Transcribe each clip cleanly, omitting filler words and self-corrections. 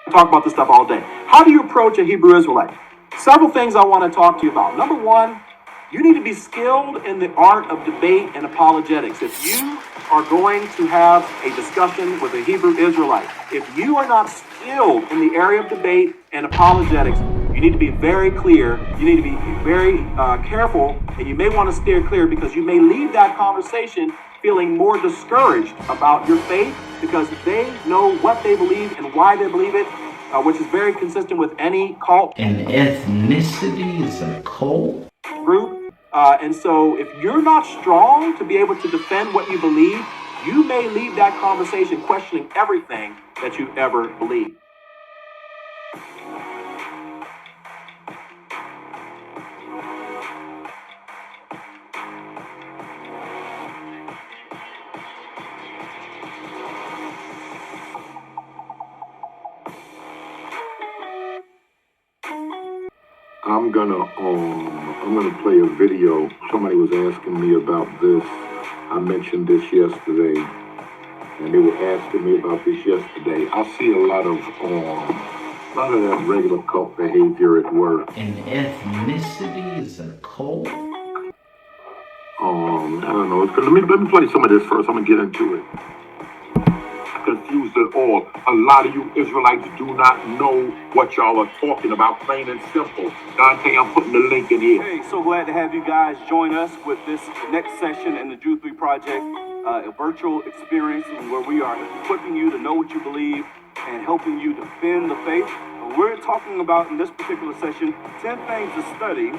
talk about this stuff all day. How do you approach a Hebrew Israelite? Several things I want to talk to you about. Number one, you need to be skilled in the art of debate and apologetics. If you are going to have a discussion with a Hebrew Israelite, if you are not skilled in the area of debate and apologetics, you need to be very clear. You need to be very careful, and you may want to steer clear because you may leave that conversation feeling more discouraged about your faith because they know what they believe and why they believe it, which is very consistent with any cult. And ethnicity is a cult? Group. And so if you're not strong to be able to defend what you believe, you may leave that conversation questioning everything that you ever believed. I'm gonna play a video. Somebody was asking me about this. I mentioned this yesterday, and they were asking me about this yesterday. I see a lot of that regular cult behavior at work. And ethnicity is a cult? I don't know. Let me play some of this first. I'm gonna get into it. Confused at all. A lot of you Israelites do not know what y'all are talking about, plain and simple. Dante, I'm putting the link in here. Hey, so glad to have you guys join us with this next session in the Jew 3 Project, a virtual experience where we are equipping you to know what you believe and helping you defend the faith. We're talking about in this particular session 10 things to study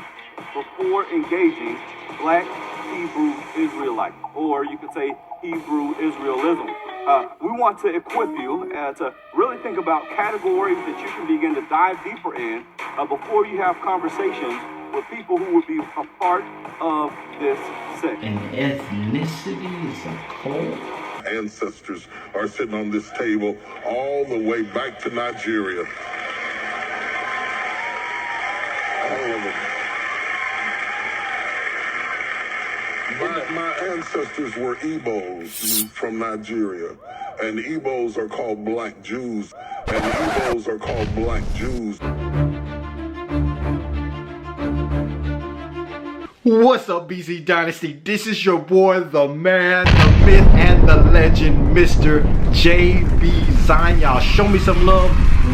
before engaging Black Hebrew Israelite, or you could say Hebrew Israelism. We want to equip you to really think about categories that you can begin to dive deeper in before you have conversations with people who would be a part of this sect. And ethnicity is a cult? Ancestors are sitting on this table all the way back to Nigeria. All of them. My ancestors were Igbos from Nigeria, and Igbos are called Black Jews, and Igbos are called Black Jews. What's up, BZ Dynasty? This is your boy, the man, the myth, and the legend, Mr. JBZion. Y'all show me some love.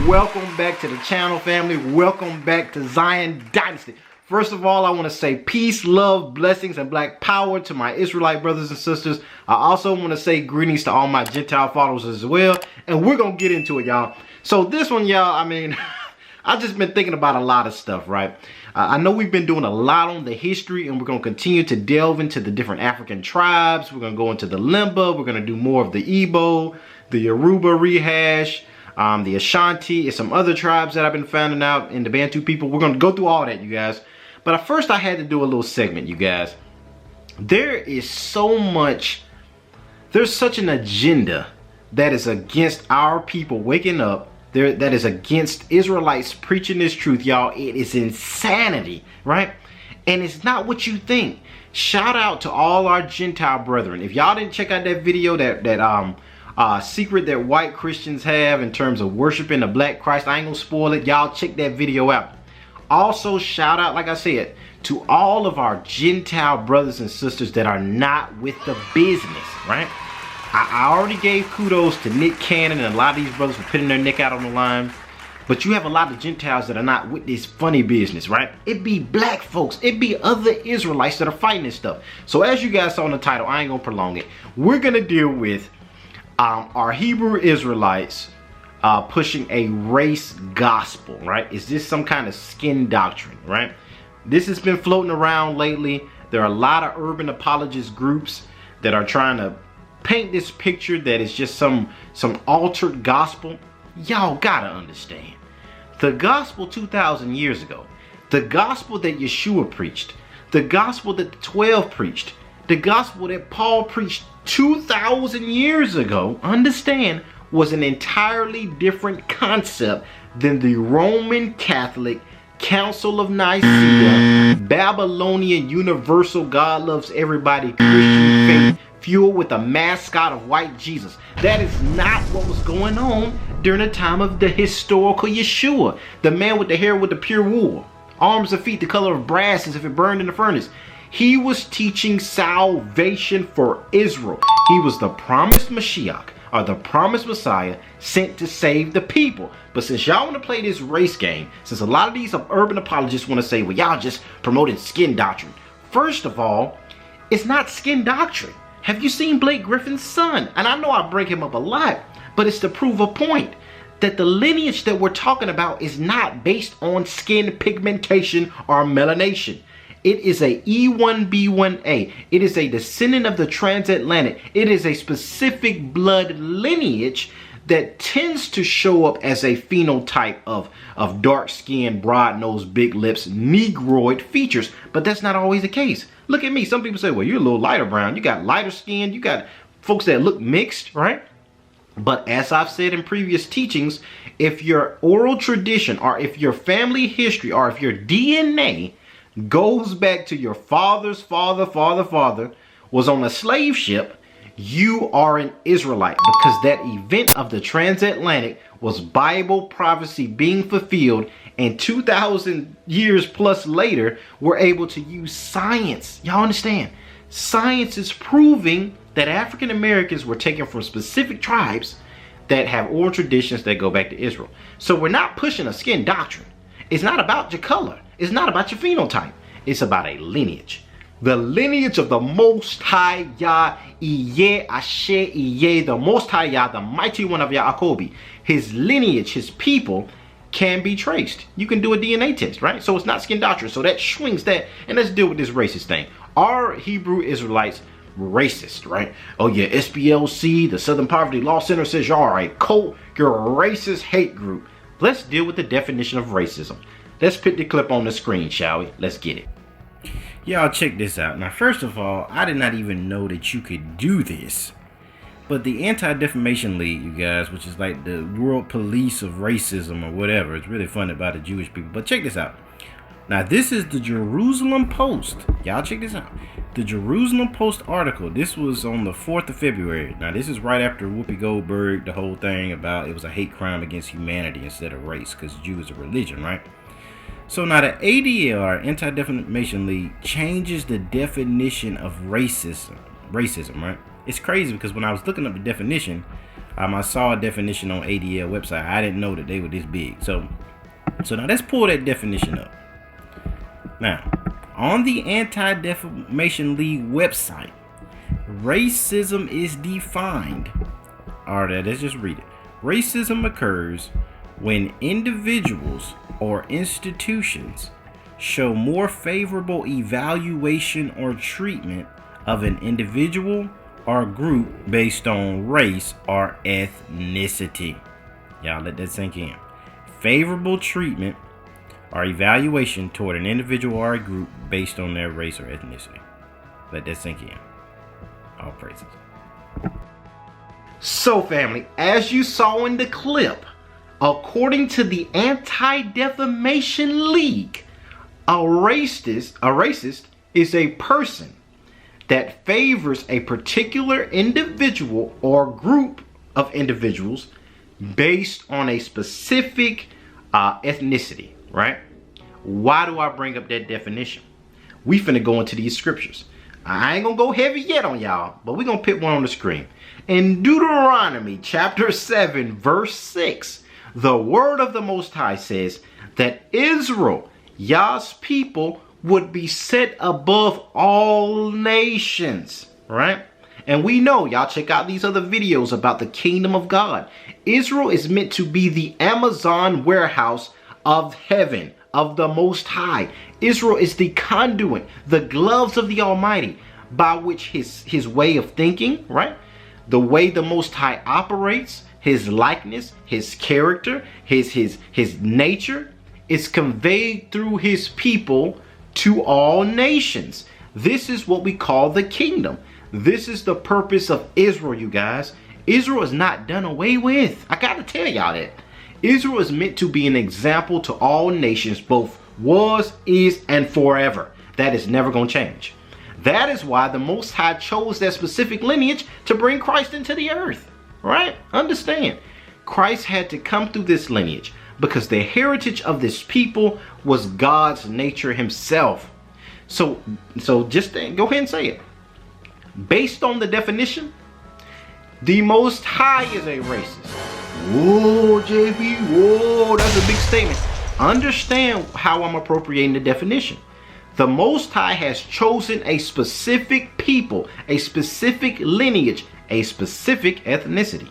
Welcome back to the channel, family. Welcome back to Zion Dynasty. First of all, I want to say peace, love, blessings, and black power to my Israelite brothers and sisters. I also want to say greetings to all my Gentile followers as well. And we're going to get into it, y'all. So this one, y'all, I mean, I've just been thinking about a lot of stuff, right? I know we've been doing a lot on the history, and we're going to continue to delve into the different African tribes. We're going to go into the Limba. We're going to do more of the Igbo, the Yoruba rehash, the Ashanti, and some other tribes that I've been finding out, and the Bantu people. We're going to go through all that, you guys. But first I had to do a little segment, you guys. There is so much, there's such an agenda that is against our people waking up, that is against Israelites preaching this truth, y'all. It is insanity, right? And it's not what you think. Shout out to all our Gentile brethren. If y'all didn't check out that video, that secret that white Christians have in terms of worshiping the black Christ, I ain't gonna spoil it. Y'all check that video out. Also, shout out, like I said, to all of our Gentile brothers and sisters that are not with the business, right? I already gave kudos to Nick Cannon and a lot of these brothers for putting their neck out on the line. But you have a lot of Gentiles that are not with this funny business, right? It be black folks. It be other Israelites that are fighting this stuff. So as you guys saw in the title, I ain't going to prolong it. We're going to deal with our Hebrew Israelites pushing a race gospel, right? Is this some kind of skin doctrine, right? This has been floating around lately. There are a lot of urban apologist groups that are trying to paint this picture that is just some altered gospel. Y'all gotta understand, the gospel 2,000 years ago, the gospel that Yeshua preached, the gospel that the 12 preached, the gospel that Paul preached 2,000 years ago, understand, was an entirely different concept than the Roman Catholic Council of Nicaea, Babylonian universal God loves everybody Christian faith fueled with a mascot of white Jesus. That is not what was going on during the time of the historical Yeshua, the man with the hair with the pure wool, arms and feet the color of brass as if it burned in the furnace. He was teaching salvation for Israel. He was the promised Mashiach, or the promised Messiah, sent to save the people. But since y'all want to play this race game, since a lot of these urban apologists want to say, well, y'all just promoted skin doctrine. First of all, it's not skin doctrine. Have you seen Blake Griffin's son? And I know I bring him up a lot, but it's to prove a point that the lineage that we're talking about is not based on skin pigmentation or melanation. It is a E1B1A. It is a descendant of the transatlantic. It is a specific blood lineage that tends to show up as a phenotype of dark skin, broad nose, big lips, negroid features. But that's not always the case. Look at me. Some people say, well, you're a little lighter brown. You got lighter skin. You got folks that look mixed, right? But as I've said in previous teachings, if your oral tradition or if your family history or if your DNA goes back to your father's father was on a slave ship, you are an Israelite, because that event of the transatlantic was Bible prophecy being fulfilled, and 2,000 years plus later, we're able to use science. Y'all understand? Science is proving that African Americans were taken from specific tribes that have oral traditions that go back to Israel. So we're not pushing a skin doctrine. It's not about your color. It's not about your phenotype. It's about a lineage. The lineage of the Most High Yah, Iye, Ashe, Iye, the Most High Yah, the Mighty One of Yaakov. His lineage, his people can be traced. You can do a DNA test, right? So it's not skin doctrine. So that swings that. And let's deal with this racist thing. Are Hebrew Israelites racist, right? Oh yeah, SPLC, the Southern Poverty Law Center says y'all are a cult, you're a racist hate group. Let's deal with the definition of racism. Let's put the clip on the screen, shall we? Let's get it. Y'all check this out. Now, first of all, I did not even know that you could do this. But the Anti-Defamation League, you guys, which is like the world police of racism or whatever, it's really funded by the Jewish people. But check this out. Now, this is the Jerusalem Post. Y'all check this out. The Jerusalem Post article. This was on the 4th of February. Now, this is right after Whoopi Goldberg, the whole thing about it was a hate crime against humanity instead of race, because Jew is a religion, right? So now the ADL, or Anti-Defamation League, changes the definition of racism, right? It's crazy because when I was looking up the definition, I saw a definition on ADL website. I didn't know that they were this big. So now let's pull that definition up. Now, on the Anti-Defamation League website, racism is defined. All right, let's just read it. Racism occurs when individuals or institutions show more favorable evaluation or treatment of an individual or group based on race or ethnicity. Y'all let that sink in. Favorable treatment or evaluation toward an individual or a group based on their race or ethnicity. Let that sink in. All praises. So family, as you saw in the clip, according to the Anti-Defamation League, a racist is a person that favors a particular individual or group of individuals based on a specific ethnicity, right? Why do I bring up that definition? We finna go into these scriptures. I ain't gonna go heavy yet on y'all, but we're gonna put one on the screen. In Deuteronomy chapter 7, verse 6, the word of the Most High says that Israel, Yah's people, would be set above all nations, right? And we know, y'all check out these other videos about the kingdom of God. Israel is meant to be the Amazon warehouse of heaven, of the Most High. Israel is the conduit, the gloves of the Almighty, by which his way of thinking, right? The way the Most High operates, his likeness, his character, his nature is conveyed through his people to all nations. This is what we call the kingdom. This is the purpose of Israel, you guys. Israel is not done away with. I gotta tell y'all that. Israel is meant to be an example to all nations, both was, is, and forever. That is never gonna change. That is why the Most High chose that specific lineage to bring Christ into the earth. Right? Understand. Christ had to come through this lineage because the heritage of this people was God's nature himself. So just go ahead and say it. Based on the definition, the Most High is a racist. Whoa, JB, whoa, that's a big statement. Understand how I'm appropriating the definition. The Most High has chosen a specific people, a specific lineage, a specific ethnicity,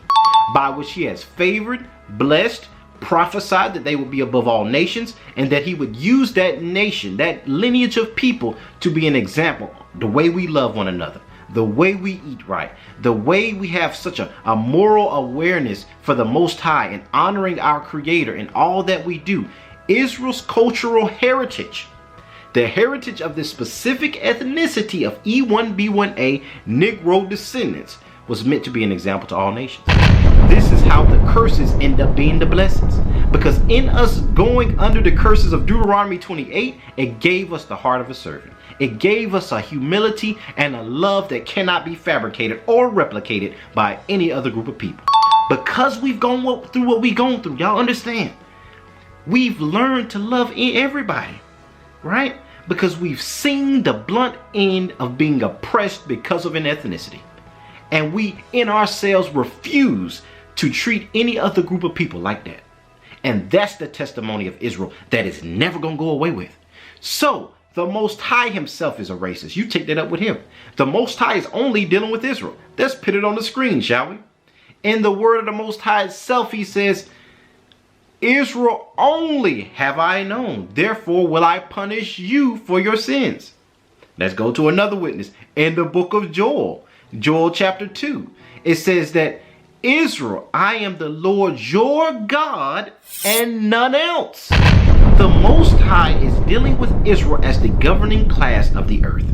by which he has favored, blessed, prophesied that they would be above all nations, and that he would use that nation, that lineage of people, to be an example. The way we love one another, the way we eat right, the way we have such a moral awareness for the Most High and honoring our Creator in all that we do. Israel's cultural heritage, the heritage of this specific ethnicity of E1B1A Negro descendants, was meant to be an example to all nations. This is how the curses end up being the blessings. Because in us going under the curses of Deuteronomy 28, it gave us the heart of a servant. It gave us a humility and a love that cannot be fabricated or replicated by any other group of people. Because we've gone through what we've gone through, y'all understand? We've learned to love everybody, right? Because we've seen the blunt end of being oppressed because of an ethnicity. And we in ourselves refuse to treat any other group of people like that. And that's the testimony of Israel that is never going to go away with. So the Most High himself is a racist. You take that up with him. The Most High is only dealing with Israel. Let's put it on the screen, shall we? In the word of the Most High itself, he says, Israel only have I known, therefore will I punish you for your sins. Let's go to another witness in the book of Joel. Joel chapter 2. It says that Israel, I am the Lord your God and none else. The Most High is dealing with Israel as the governing class of the earth.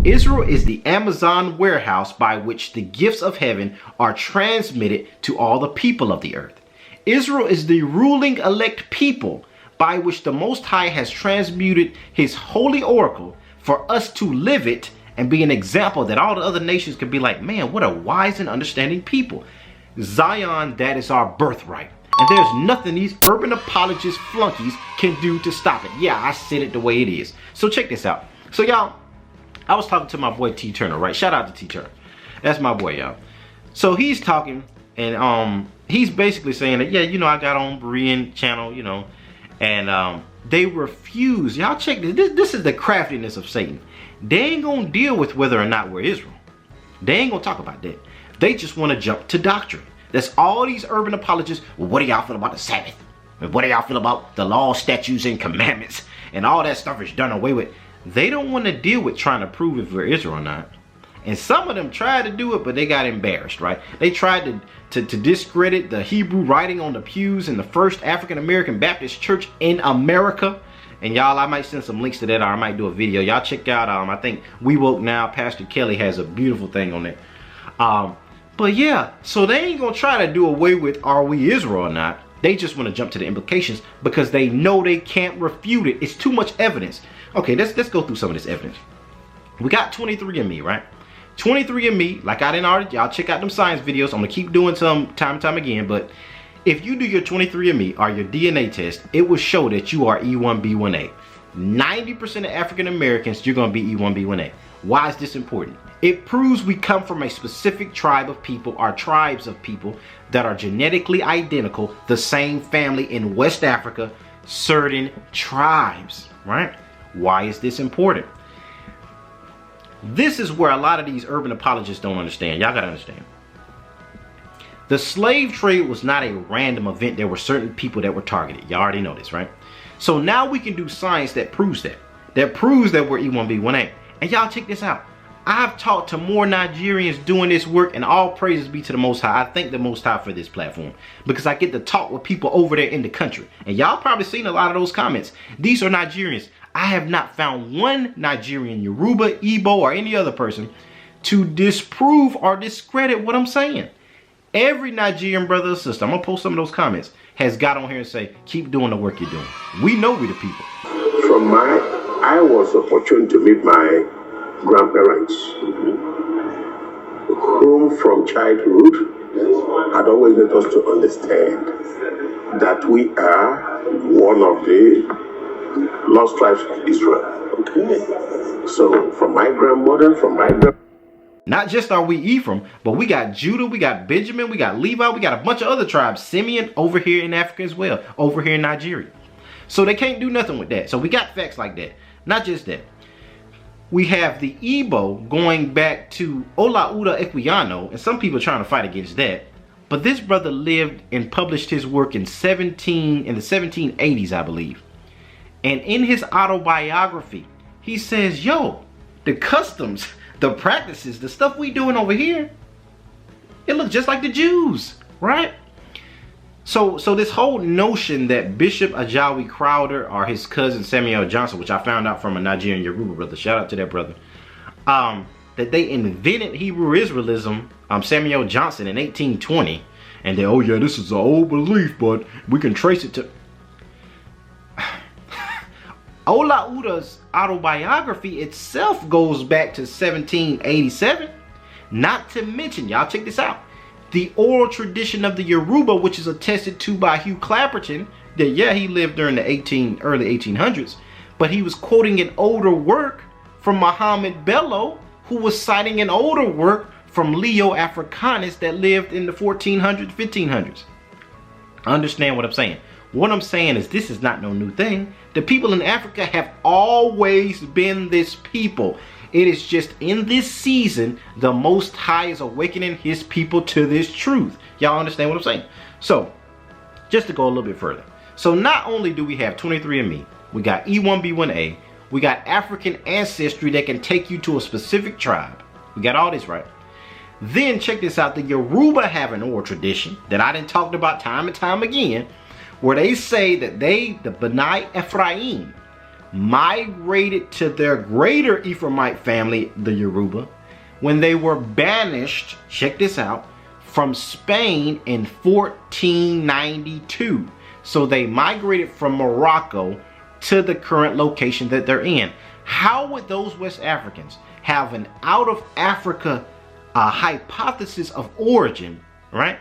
Israel is the Amazon warehouse by which the gifts of heaven are transmitted to all the people of the earth. Israel is the ruling elect people by which the Most High has transmuted his holy oracle for us to live it and be an example that all the other nations could be like, man, what a wise and understanding people. Zion, that is our birthright. And there's nothing these urban apologist flunkies can do to stop it. Yeah, I said it the way it is. So check this out. So y'all, I was talking to my boy T Turner, right? Shout out to T Turner. That's my boy, y'all. So he's talking and he's basically saying that, yeah, you know, I got on Berean channel, you know, and they refuse. Y'all check this. This is the craftiness of Satan. They ain't gonna deal with whether or not we're Israel. They ain't gonna talk about that. They just want to jump to doctrine. That's all these urban apologists. Well, what do y'all feel about the Sabbath? What do y'all feel about the law, statutes, and commandments? And all that stuff is done away with. They don't want to deal with trying to prove if we're Israel or not. And some of them tried to do it, but they got embarrassed, right? They tried to discredit the Hebrew writing on the pews in the first African-American Baptist church in America. And y'all, I might send some links to that, or I might do a video. Y'all check out, I think We Woke Now, Pastor Kelly has a beautiful thing on there. But yeah, so they ain't gonna try to do away with are we Israel or not. They just want to jump to the implications because they know they can't refute it. It's too much evidence. Okay, let's go through some of this evidence. We got 23andMe, right? 23andMe, like I didn't already, y'all check out them science videos. I'm gonna keep doing some time and time again, but if you do your 23andMe or your DNA test, it will show that you are E1B1A. 90% of African Americans, you're gonna be E1B1A. Why is this important? It proves we come from a specific tribe of people, or tribes of people that are genetically identical, the same family in West Africa, certain tribes, right? Why is this important? This is where a lot of these urban apologists don't understand. Y'all gotta understand. The slave trade was not a random event. There were certain people that were targeted. Y'all already know this, right? So now we can do science that proves that. That proves that we're E1B1A. And y'all check this out. I've talked to more Nigerians doing this work, and all praises be to the Most High. I thank the Most High for this platform because I get to talk with people over there in the country. And y'all probably seen a lot of those comments. These are Nigerians. I have not found one Nigerian, Yoruba, Igbo, or any other person to disprove or discredit what I'm saying. Every Nigerian brother or sister, I'm going to post some of those comments, has got on here and say, keep doing the work you're doing. We know we the people. I was opportune to meet my grandparents, whom from childhood had always made us to understand that we are one of the lost tribes of Israel. Okay. So from my grandmother, not just are we Ephraim, but we got Judah, we got Benjamin, we got Levi, we got a bunch of other tribes, Simeon over here in Africa as well, over here in Nigeria. So they can't do nothing with that. So we got facts like that. Not just that. We have the Igbo going back to Olaudah Equiano, and some people are trying to fight against that. But this brother lived and published his work in the 1780s, I believe. And in his autobiography, he says, yo, the customs, the practices, the stuff we doing over here, it looks just like the Jews, right? So this whole notion that Bishop Ajayi Crowder or his cousin Samuel Johnson, which I found out from a Nigerian Yoruba brother, shout out to that brother, that they invented Hebrew Israelism, Samuel Johnson, in 1820, and they, oh yeah, this is an old belief, but we can trace it to Olaudah's autobiography itself goes back to 1787. Not to mention, y'all check this out, the oral tradition of the Yoruba, which is attested to by Hugh Clapperton, that yeah, he lived during the early 1800s, but he was quoting an older work from Muhammad Bello, who was citing an older work from Leo Africanus that lived in the 1400s, 1500s. Understand what I'm saying? What I'm saying is this is not no new thing. The people in Africa have always been this people. It is just in this season, the Most High is awakening his people to this truth. Y'all understand what I'm saying? So, just to go a little bit further. So not only do we have 23andMe, we got E1B1A, we got African ancestry that can take you to a specific tribe. We got all this, right? Then check this out, the Yoruba have an oral tradition that I done talked about time and time again, where they say that the B'nai Ephraim, migrated to their greater Ephraimite family, the Yoruba, when they were banished, check this out, from Spain in 1492. So they migrated from Morocco to the current location that they're in. How would those West Africans have an out of Africa hypothesis of origin, right,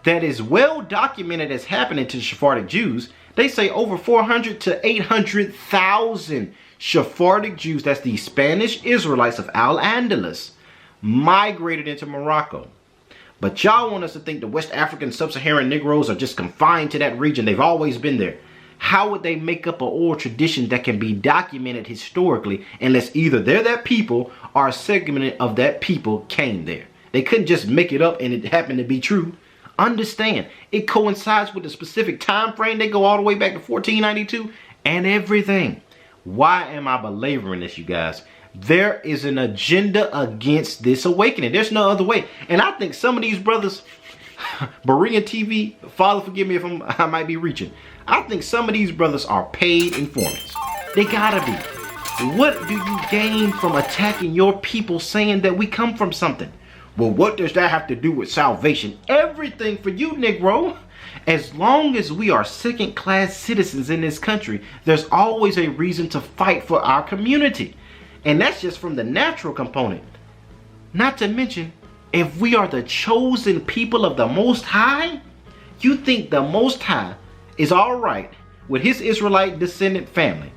that is well documented as happening to Sephardic Jews? They say over 400 to 800,000 Sephardic Jews, that's the Spanish Israelites of Al-Andalus, migrated into Morocco. But y'all want us to think the West African sub-Saharan Negroes are just confined to that region. They've always been there. How would they make up an oral tradition that can be documented historically unless either they're that people or a segment of that people came there? They couldn't just make it up and it happened to be true. Understand, it coincides with the specific time frame. They go all the way back to 1492 and everything. Why am I belaboring this, you guys? There is an agenda against this awakening. There's no other way. And I think some of these brothers, Berean TV, Father forgive me if I might be reaching. I think some of these brothers are paid informants. They gotta be. What do you gain from attacking your people saying that we come from something? Well, what does that have to do with salvation? Everything for you, Negro. As long as we are second-class citizens in this country, there's always a reason to fight for our community. And that's just from the natural component. Not to mention, if we are the chosen people of the Most High, you think the Most High is all right with his Israelite descendant family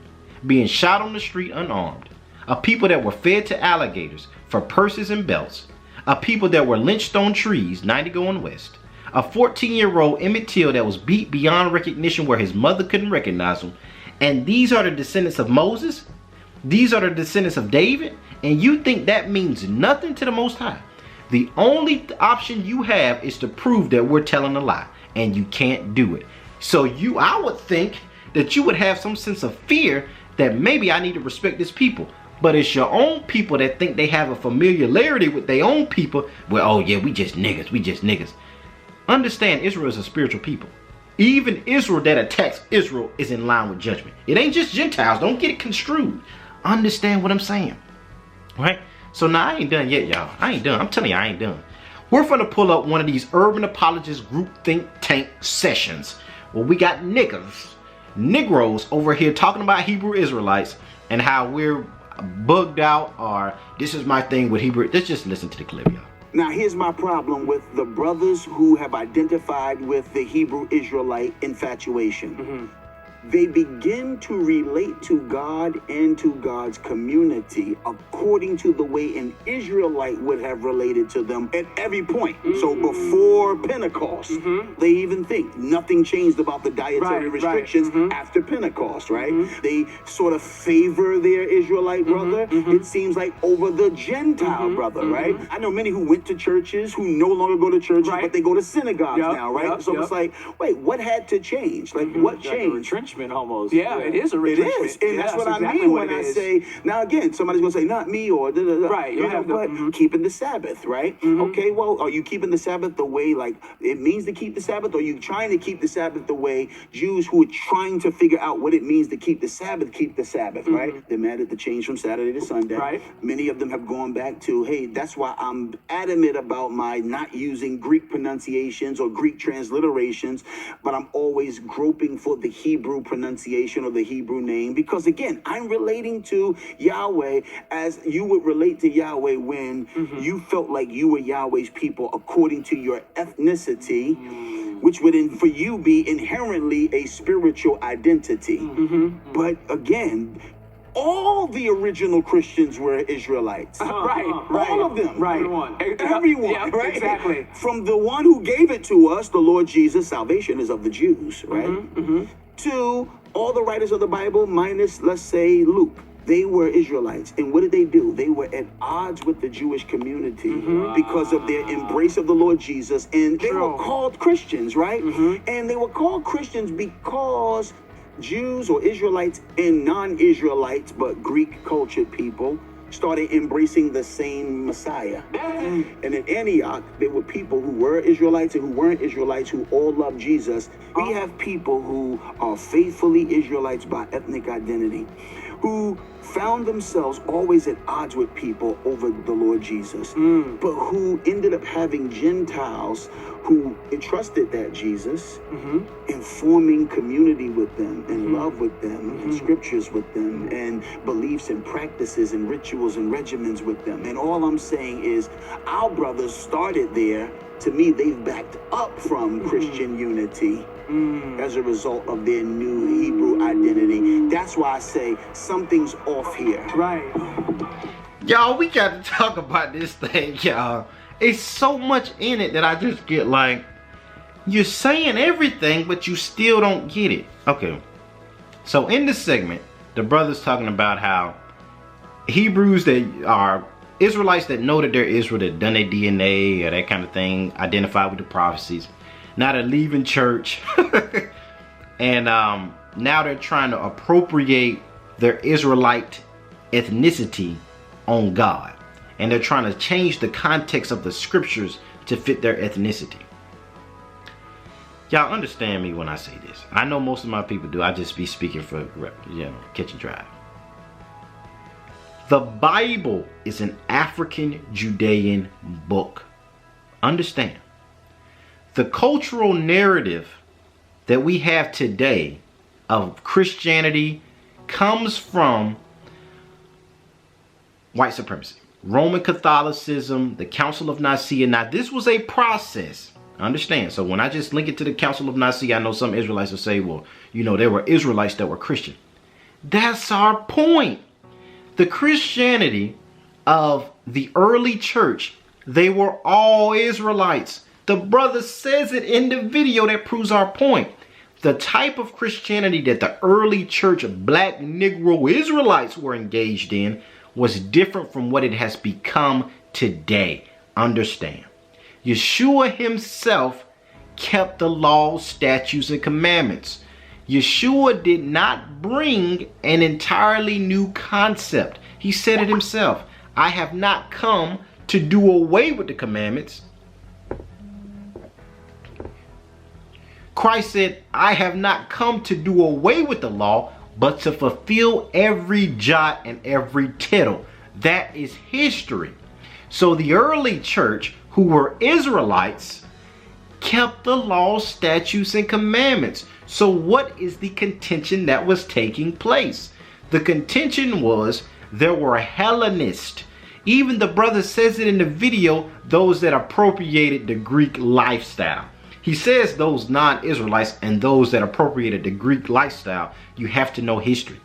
being shot on the street unarmed, a people that were fed to alligators for purses and belts, a people that were lynched on trees 90 going west, a 14-year-old Emmett Till that was beat beyond recognition where his mother couldn't recognize him, and these are the descendants of Moses? These are the descendants of David? And you think that means nothing to the Most High? The only option you have is to prove that we're telling a lie, and you can't do it. So I would think that you would have some sense of fear that maybe I need to respect this people. But it's your own people that think they have a familiarity with their own people. Well, oh yeah, we just niggas, we just niggas. Understand, Israel is a spiritual people. Even Israel that attacks Israel is in line with judgment. It ain't just Gentiles, don't get it construed. Understand what I'm saying, right? So now I ain't done yet, y'all. I ain't done, I'm telling you, I ain't done. We're gonna pull up one of these urban apologist group think tank sessions where we got Negroes over here talking about Hebrew Israelites and how we're bugged out, or this is my thing with Hebrew. Let's just listen to the clip, y'all. Now, here's my problem with the brothers who have identified with the Hebrew Israelite infatuation. They begin to relate to God and to God's community according to the way an Israelite would have related to them at every point. So before Pentecost, they even think nothing changed about the dietary restrictions after Pentecost, right? They sort of favor their Israelite brother, it seems like, over the Gentile brother, right? I know many who went to churches who no longer go to churches, but they go to synagogues now, right? So it's like, wait, what had to change? Like, what changed? Almost. Yeah, it is a retrenchment. It is, and that's what I mean when I say, now again, somebody's gonna say, not me, or right, you know, but keeping the Sabbath, right? Okay, well, are you keeping the Sabbath the way, like, it means to keep the Sabbath, or are you trying to keep the Sabbath the way Jews who are trying to figure out what it means to keep the Sabbath, right? They're mad at the change from Saturday to Sunday. Right. Many of them have gone back to, hey, that's why I'm adamant about my not using Greek pronunciations or Greek transliterations, but I'm always groping for the Hebrew pronunciation or the Hebrew name, because again, I'm relating to Yahweh as you would relate to Yahweh when you felt like you were Yahweh's people according to your ethnicity, which would for you be inherently a spiritual identity. But again, all the original Christians were Israelites. All of them. Everyone. Right? Exactly. From the one who gave it to us, the Lord Jesus, salvation is of the Jews, right? To all the writers of the Bible, minus, let's say, Luke. They were Israelites. And what did they do? They were at odds with the Jewish community because of their embrace of the Lord Jesus. And they were called Christians, right? And they were called Christians because Jews or Israelites and non-Israelites, but Greek cultured people, started embracing the same Messiah. And in Antioch, there were people who were Israelites and who weren't Israelites who all loved Jesus. We have people who are faithfully Israelites by ethnic identity, who found themselves always at odds with people over the Lord Jesus, but who ended up having Gentiles who entrusted that Jesus and forming community with them and love with them and scriptures with them and beliefs and practices and rituals and regimens with them. And all I'm saying is our brothers started there. To me, they've backed up from Christian unity as a result of their new Hebrew identity. That's why I say something's off here. Right. Y'all, we got to talk about this thing, y'all. It's so much in it that I just get like, you're saying everything, but you still don't get it. Okay. So in this segment, the brother's talking about how Hebrews that are Israelites that know that they're Israel, that done their DNA or that kind of thing, identify with the prophecies. Now they're leaving church. And now they're trying to appropriate their Israelite ethnicity on God. And they're trying to change the context of the scriptures to fit their ethnicity. Y'all understand me when I say this. I know most of my people do. I just be speaking for, catch and drive. The Bible is an African Judean book. Understand. The cultural narrative that we have today of Christianity comes from white supremacy. Roman Catholicism, the Council of Nicaea. Now, this was a process. Understand? So when I just link it to the Council of Nicaea, I know some Israelites will say, well, there were Israelites that were Christian. That's our point. The Christianity of the early church, they were all Israelites. The brother says it in the video that proves our point. The type of Christianity that the early church of black Negro Israelites were engaged in was different from what it has become today. Understand. Yeshua himself kept the laws, statutes, and commandments. Yeshua did not bring an entirely new concept. He said it himself. I have not come to do away with the commandments. Christ said, I have not come to do away with the law, but to fulfill every jot and every tittle. That is history. So the early church, who were Israelites, kept the law, statutes, and commandments. So what is the contention that was taking place? The contention was there were Hellenists Even the brother says it in the video, those that appropriated the Greek lifestyle. He says those non-Israelites and those that appropriated the Greek lifestyle, you have to know history.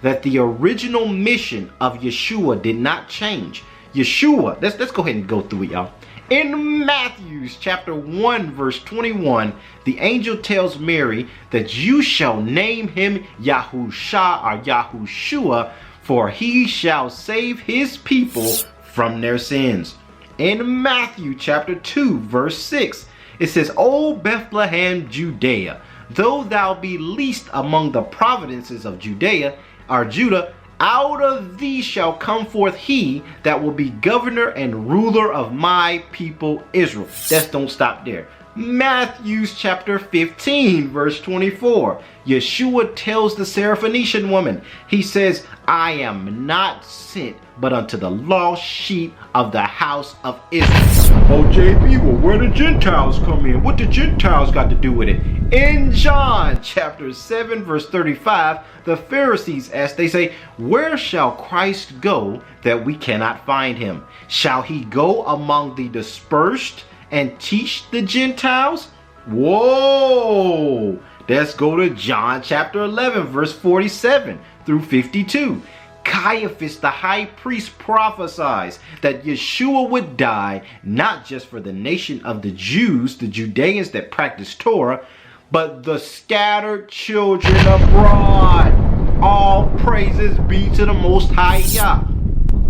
That the original mission of Yeshua did not change. Yeshua, let's go ahead and go through it, y'all. In Matthew chapter 1 verse 21, the angel tells Mary that you shall name him Yahusha or Yahushua, for he shall save his people from their sins. In Matthew chapter 2 verse 6, it says, O Bethlehem, Judea, though thou be least among the provinces of Judea or Judah, out of thee shall come forth he that will be governor and ruler of my people Israel. Let's don't stop there. Matthew chapter 15 verse 24. Yeshua tells the Syrophoenician woman, he says, I am not sent but unto the lost sheep of the house of Israel. Oh JB, well where the Gentiles come in? What the Gentiles got to do with it? In John chapter 7 verse 35, the Pharisees ask, they say, where shall Christ go that we cannot find him? Shall he go among the dispersed and teach the Gentiles? Whoa! Let's go to John chapter 11 verse 47 through 52. Caiaphas the high priest prophesies that Yeshua would die not just for the nation of the Jews, the Judeans that practice Torah, but the scattered children abroad. All praises be to the Most High Yah.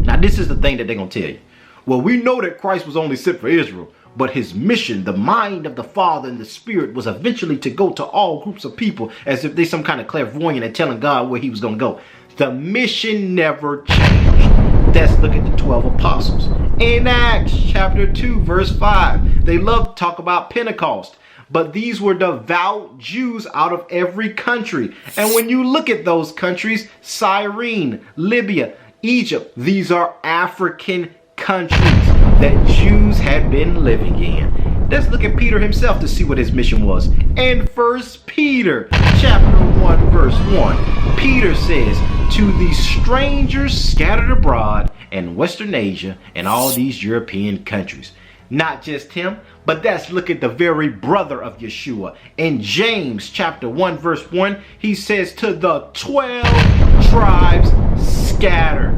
Now this is the thing that they're going to tell you. Well, we know that Christ was only sent for Israel, but his mission, the mind of the Father and the Spirit, was eventually to go to all groups of people as if they're some kind of clairvoyant and telling God where he was going to go. The mission never changed. Let's look at the 12 apostles. In Acts chapter 2 verse 5, they love to talk about Pentecost. But these were devout Jews out of every country. And when you look at those countries, Cyrene, Libya, Egypt, these are African countries that Jews had been living in. Let's look at Peter himself to see what his mission was. In 1 Peter chapter 1 verse 1, Peter says, to the strangers scattered abroad in Western Asia and all these European countries. Not just him, but let's look at the very brother of Yeshua. In James chapter 1 verse 1, he says to the 12 tribes scattered.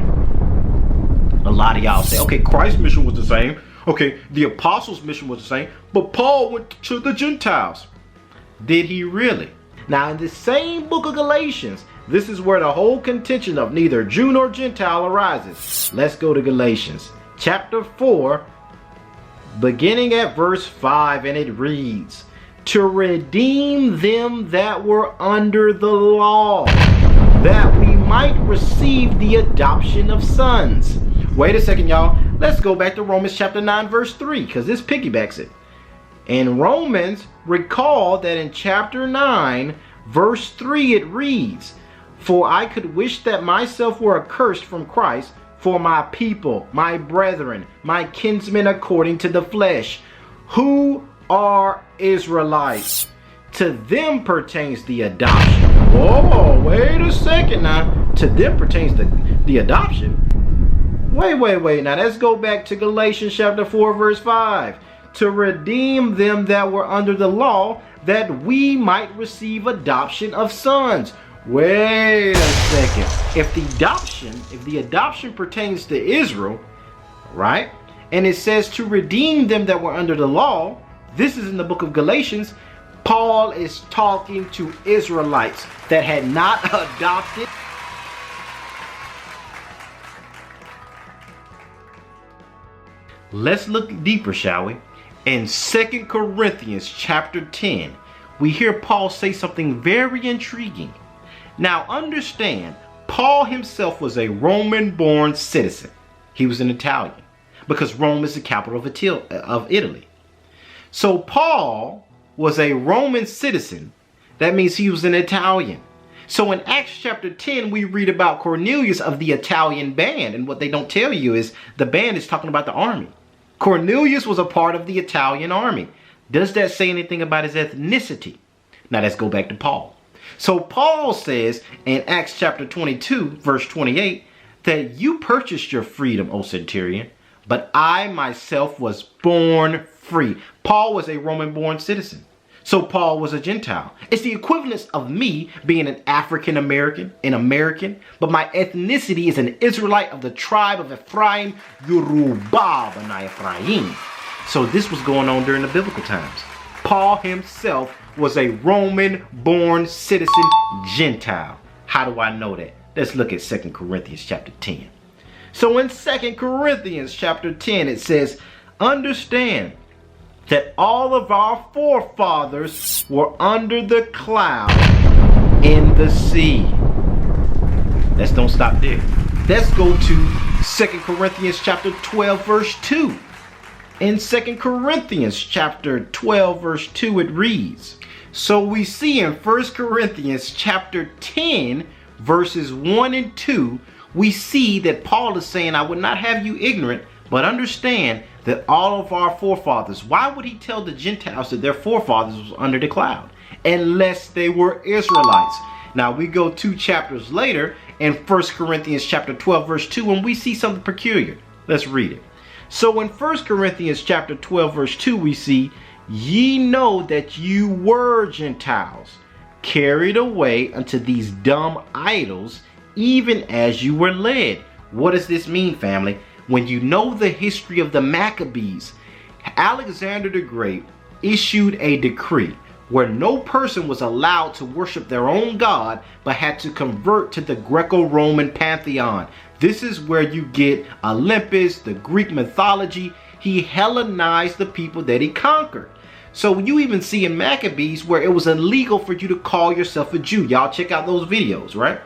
A lot of y'all say, okay, Christ's mission was the same. Okay, the apostles' mission was the same. But Paul went to the Gentiles. Did he really? Now in the same book of Galatians, this is where the whole contention of neither Jew nor Gentile arises. Let's go to Galatians chapter 4. Beginning at verse 5, and it reads, to redeem them that were under the law, that we might receive the adoption of sons. Wait a second, y'all. Let's go back to Romans chapter 9, verse 3, because this piggybacks it. In Romans, recall that in chapter 9, verse 3, it reads, for I could wish that myself were accursed from Christ, for my people, my brethren, my kinsmen according to the flesh, who are Israelites. To them pertains the adoption. Whoa, wait a second now. To them pertains the adoption. Wait. Now let's go back to Galatians chapter 4 verse 5. To redeem them that were under the law, that we might receive adoption of sons. Wait a second. If the adoption pertains to Israel, right? And it says to redeem them that were under the law. This is in the book of Galatians. Paul is talking to Israelites that had not adopted. Let's look deeper, shall we? In 2 Corinthians chapter 10, we hear Paul say something very intriguing. Now understand, Paul himself was a Roman-born citizen. He was an Italian because Rome is the capital of Italy. So Paul was a Roman citizen. That means he was an Italian. So in Acts chapter 10, we read about Cornelius of the Italian band. And what they don't tell you is the band is talking about the army. Cornelius was a part of the Italian army. Does that say anything about his ethnicity? Now let's go back to Paul. So Paul says in Acts chapter 22, verse 28, that you purchased your freedom, O centurion, but I myself was born free. Paul was a Roman-born citizen. So Paul was a Gentile. It's the equivalence of me being an African-American, an American, but my ethnicity is an Israelite of the tribe of Ephraim, Yoruba, B'nai Ephraim. So this was going on during the biblical times. Paul himself was a Roman-born citizen Gentile. How do I know that? Let's look at 2 Corinthians chapter 10. So in 2 Corinthians chapter 10, it says, understand that all of our forefathers were under the cloud in the sea. Let's don't stop there. Let's go to 2 Corinthians chapter 12, verse 2. In 2 Corinthians chapter 12, verse 2, it reads, so we see in 1 Corinthians chapter 10, verses 1 and 2, we see that Paul is saying, I would not have you ignorant, but understand that all of our forefathers, why would he tell the Gentiles that their forefathers was under the cloud? Unless they were Israelites. Now we go 2 chapters later in 1 Corinthians chapter 12, verse 2, and we see something peculiar. Let's read it. So in 1 Corinthians chapter 12, verse 2, we see, ye know that you were Gentiles, carried away unto these dumb idols, even as you were led. What does this mean, family? When you know the history of the Maccabees, Alexander the Great issued a decree where no person was allowed to worship their own god, but had to convert to the Greco-Roman pantheon. This is where you get Olympus, the Greek mythology. He Hellenized the people that he conquered. So you even see in Maccabees where it was illegal for you to call yourself a Jew. Y'all check out those videos, right?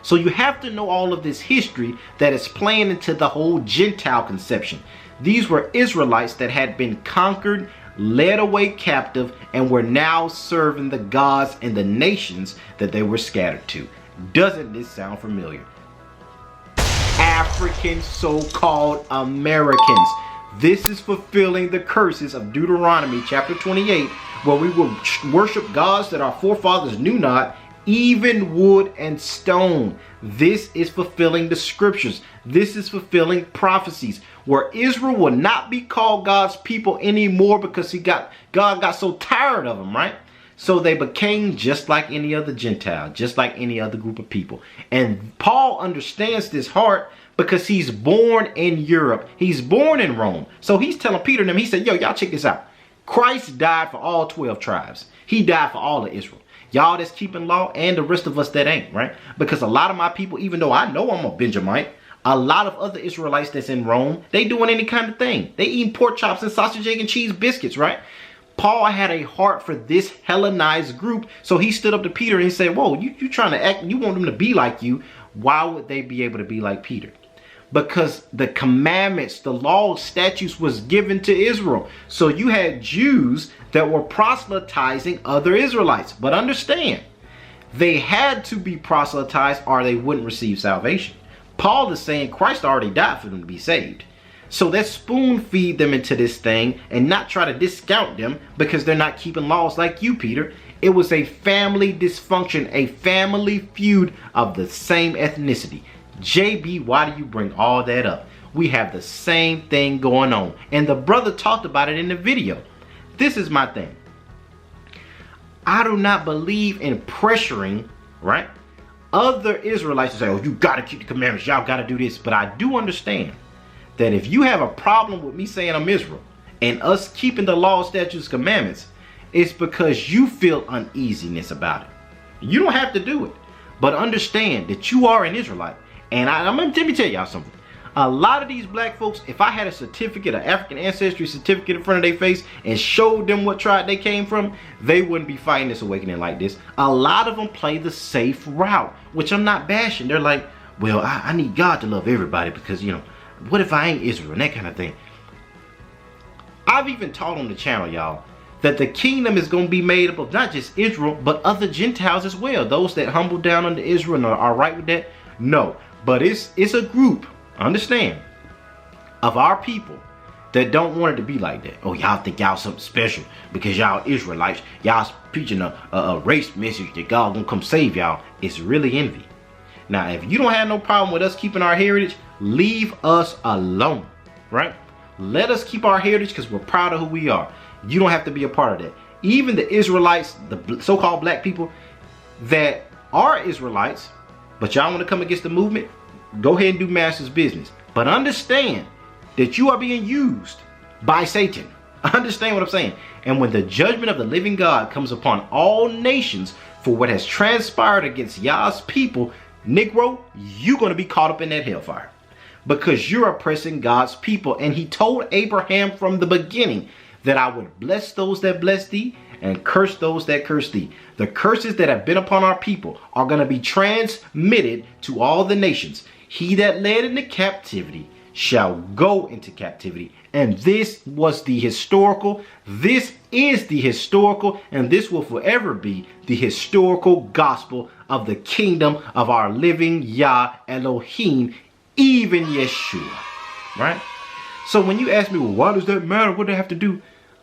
So you have to know all of this history that is playing into the whole Gentile conception. These were Israelites that had been conquered, led away captive, and were now serving the gods and the nations that they were scattered to. Doesn't this sound familiar? African so-called Americans. This is fulfilling the curses of Deuteronomy chapter 28, where we will worship gods that our forefathers knew not, even wood and stone. This is fulfilling the scriptures. This is fulfilling prophecies, where Israel will not be called God's people anymore because God got so tired of them, right? So they became just like any other Gentile, just like any other group of people. And Paul understands this heart because he's born in Europe. He's born in Rome. So he's telling Peter and them, he said, yo, y'all check this out. Christ died for all 12 tribes. He died for all of Israel. Y'all that's keeping law and the rest of us that ain't, right? Because a lot of my people, even though I know I'm a Benjamite, a lot of other Israelites that's in Rome, they doing any kind of thing. They eating pork chops and sausage, egg, and cheese biscuits, right? Paul had a heart for this Hellenized group. So he stood up to Peter and he said, whoa, you trying to act, you want them to be like you. Why would they be able to be like Peter? Because the commandments, the law, statutes was given to Israel. So you had Jews that were proselytizing other Israelites. But understand, they had to be proselytized or they wouldn't receive salvation. Paul is saying Christ already died for them to be saved. So let's spoon feed them into this thing and not try to discount them because they're not keeping laws like you, Peter. It was a family dysfunction, a family feud of the same ethnicity. JB, why do you bring all that up? We have the same thing going on. And the brother talked about it in the video. This is my thing. I do not believe in pressuring, right, other Israelites to say, oh, you got to keep the commandments. Y'all got to do this. But I do understand that if you have a problem with me saying I'm Israel and us keeping the law, statutes, commandments, it's because you feel uneasiness about it. You don't have to do it. But understand that you are an Israelite. And let me tell y'all something. A lot of these black folks, if I had a certificate, an African ancestry certificate in front of their face and showed them what tribe they came from, they wouldn't be fighting this awakening like this. A lot of them play the safe route, which I'm not bashing. They're like, well, I need God to love everybody because, you know, what if I ain't Israel and that kind of thing. I've even taught on the channel, y'all, that the kingdom is going to be made up of not just Israel, but other Gentiles as well. Those that humble down under Israel and are right with that. No. But it's a group, understand, of our people that don't want it to be like that. Oh, y'all think y'all something special because y'all Israelites. Y'all preaching a race message that God gonna come save y'all. It's really envy. Now, if you don't have no problem with us keeping our heritage, leave us alone, right? Let us keep our heritage because we're proud of who we are. You don't have to be a part of that. Even the Israelites, the so-called black people that are Israelites, but y'all want to come against the movement, go ahead and do master's business. But understand that you are being used by Satan. Understand what I'm saying? And when the judgment of the living God comes upon all nations for what has transpired against Yah's people, Negro, you're going to be caught up in that hellfire because you're oppressing God's people. And he told Abraham from the beginning that I would bless those that bless thee and curse those that curse thee. The curses that have been upon our people are going to be transmitted to all the nations. He that led into captivity shall go into captivity. And this was the historical, this is the historical, and this will forever be the historical gospel of the kingdom of our living Yah Elohim, even Yeshua, right? So when you ask me, well, why does that matter? What do they have to do?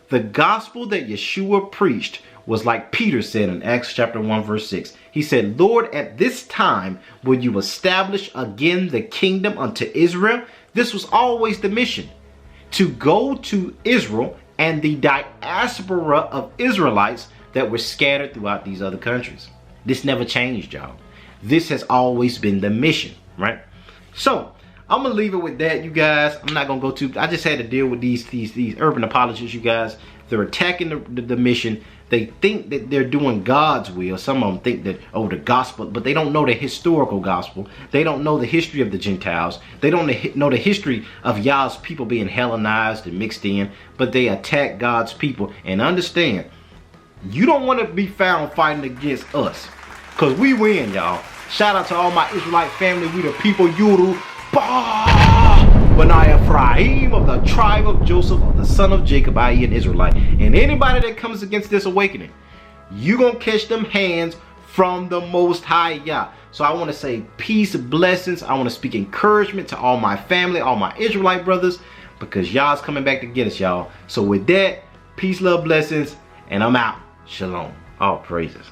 The gospel that Yeshua preached was like Peter said in Acts chapter 1 verse 6. He said, Lord, at this time will you establish again the kingdom unto Israel? This was always the mission, to go to Israel and the diaspora of Israelites that were scattered throughout these other countries. This never changed, y'all. This has always been the mission, right? So I'm gonna leave it with that, you guys. I'm not gonna go too. I just had to deal with these urban apologists, you guys. They're attacking the mission. They think that they're doing God's will. Some of them think that, oh, the gospel, but they don't know the historical gospel. They don't know the history of the Gentiles. They don't know the history of Yah's people being Hellenized and mixed in, but they attack God's people. And understand, you don't want to be found fighting against us, because we win, y'all. Shout out to all my Israelite family. We the people, Yuru. Benai Ephraim of the tribe of Joseph, of the son of Jacob, I.e. an Israelite. And anybody that comes against this awakening, you gonna catch them hands from the Most High Yah. So I want to say peace, blessings. I want to speak encouragement to all my family, all my Israelite brothers, because Yah's coming back to get us, y'all. So with that, peace, love, blessings, and I'm out. Shalom. All praises.